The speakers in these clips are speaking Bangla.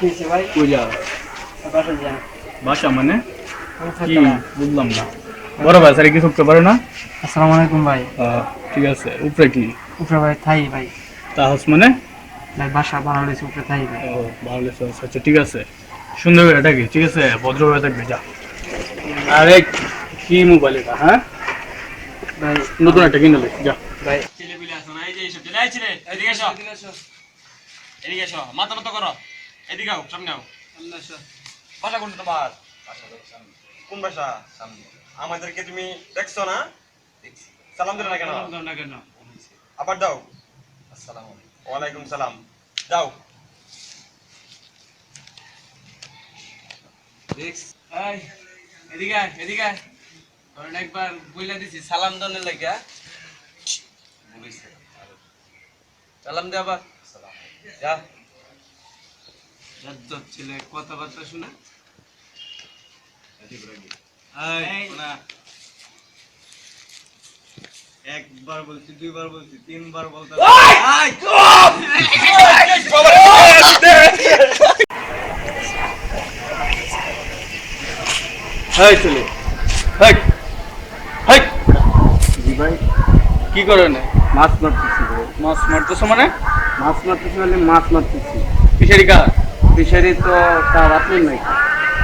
নিচে ভাই কই যাও? বাসা যান। বাসা মানে কি বুঝলাম না। বড় ভাই স্যার কি করতে পারে না? আসসালামু আলাইকুম ভাই। ঠিক আছে। উপরে কি উপরে ভাই থাই ভাই। তাহস মানে? ভাই বাসা বানানো হয়েছে উপরে থাই ভাই। ও ভালো লেগেছে। আচ্ছা ঠিক আছে, সুন্দর করে এটা কি ঠিক আছে, ভদ্রভাবে থাকবে যা। আরে কি মোবাইল এটা? হ্যাঁ ভাই নতুন একটা কিনে নে যা। ভাই ছেলে পিলে আসো না, এই যে এইসব ছেলে, এই ছেলে এদিকে এসো, এদিকে এসো, মাথা নত করো, এদিকে আও, সামনে আও। বাসা কোনটা তোমার? কোন বাসা? আমাদেরকে তুমি দেখছো না? সালাম দিলে না কেন? আবার দাও। ওয়ালাইকুম সালাম। যাও। এই, এদিকে আয়, এদিকে আয়। ধরেন একবার বইলা দিছি সালাম দনের লাগা। সালাম দে আবার। যা। যত ছেলে কথাবার্তা শুনে। এই, শোনা। একবার বলছি, দুইবার বলছি, তিনবার বলতে এই চলে হেই হেই জি ভাই কি করে না? মাছ মারতেছি ভাই। মাছ মারতেছো মানে? মাছ মারতেছি মানে মাছ মারতেছি। ফিশারি কার? ফিশারি তো তার আপনার নাই।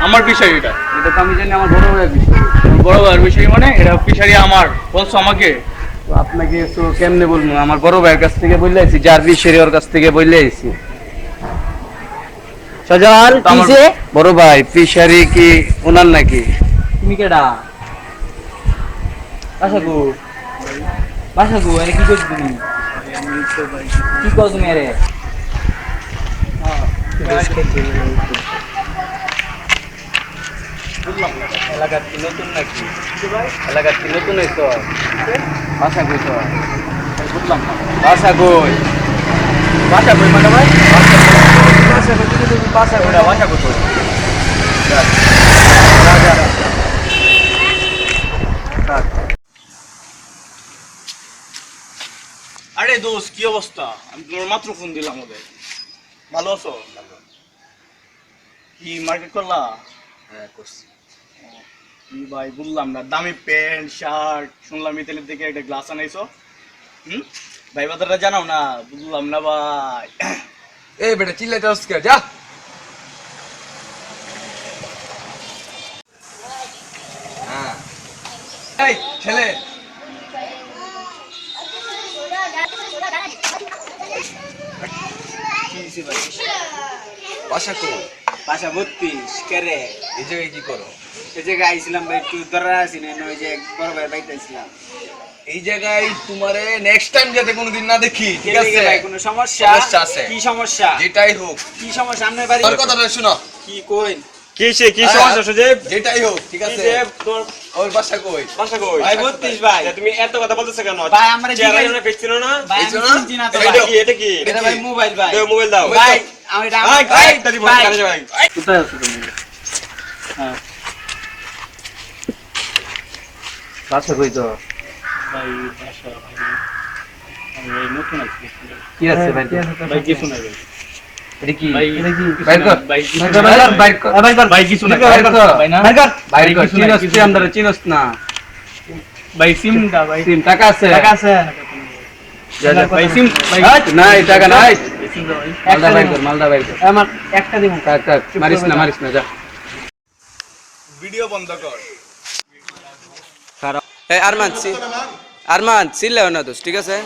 আমার ফিশারি এটা। এটা তো আমি জানি আমার বড় ভাইয়ের ফিশারি। বড় ভাইয়ের ফিশারি মানে এটা ফিশারি আমার, বলছো আমাকে? তো আপনাকে তো কেমনে বলবো, আমার বড় ভাইয়ের কাছ থেকে বললে আইছি, যার ফিশারি ওর কাছ থেকে বললে আইছি। সজাল কিসে? বড় ভাই ফিশারি কি ওনার নাকি? তুমি কেডা? বাসা গো আরে কি করছ তুমি? কি করছ তুমি আরে? এলাকার কি নতুন নাকি? এলাকার কি নতুন হইছো? বাসা কই তো? বুঝলাম না। বাসা কই মানে ভাই? বাসা কই তুমি? বাসা কই তো? যা যা। আরে দোস্ত কি অবস্থা? আমি তোমার মাত্র ফোন দিলাম ওদের। ভালো আছো? কি মার্কেট করলা? হ্যাঁ করছি। কি ভাই বুঝলাম না, দামি প্যান্ট শার্ট শুনলাম ইতালি থেকে একটা গ্লাস আনাইছো। ভাই বাজারটা জানাও না, বুঝলাম না ভাই। এই বেটা চিল্লাইতে হস কে? যা। হ্যাঁ। এই ছেলে কি হইছে ভাই? বাসা কো? বাসা 32 কেরে? এই জায়গায় কি করো? এই জায়গায় আইছিলাম ভাই, একটু দরকার আছে না, ওই যে বড় ভাই বাইতে আইছিলাম। এই জায়গায় তোমারে নেক্সট টাইম যাতে কোনোদিন না দেখি, ঠিক আছে? ভাই কোনো সমস্যা? সমস্যা আছে। কি সমস্যা? যেটাই হোক, কি সমস্যা? আপনার বাড়ি তোর কথাটা শুনো। কি কইন? কি সমস্যা সুজেব? যেটাই হোক, ঠিক আছে? তোর ওর বাসা কই? বাসা কই? ভাই 32 ভাই। তুমি এত কথা বলতেছো কেন? ভাই আমরা চেহারা জিজ্ঞাসা জন্য পেছছিল না? ভাই এই আমি জন্য? চিনছি না তো এই ভাই। এটা কি? এটা ভাই মোবাইল ভাই। দাও মোবাইল দাও। ভাই আমি এটা এই দাদি বল কানে ভাই। কোথায় আছো তুমি? হ্যাঁ বাসা কই তো? ভাই বাসা ভাই আমি ভাই নতুন আছি। কি আছে ভাই? ভাই কিছু নাই ভাই। এটা কি? ভাই এটা কি? কিছু বাইর নাই, কর। ভাই কিছু বাইর নাই। কর, বাইর কর। বাইর কর। ভাই কিছু নাই। বাইর কর। ভাই না? বাইর কর। বাইর ভাই কর। কিছু নাই, চিনস কিছু তুই নাই। আমরা চিনস না। ভাই সিম দা ভাই। সিম টাকা আছে? টাকা আছে? যা যা। ভাই সিম ভাই নাই টাকা নাই। সিম দাও ভাই। মালদা বাইর কর, মালদা বাইর কর। আমার একটা দিব। কাট কাট। মারিস না যা। ভিডিও বন্ধ কর। এই আরমান চিল্লাও না দোস্ত, ঠিক আছে?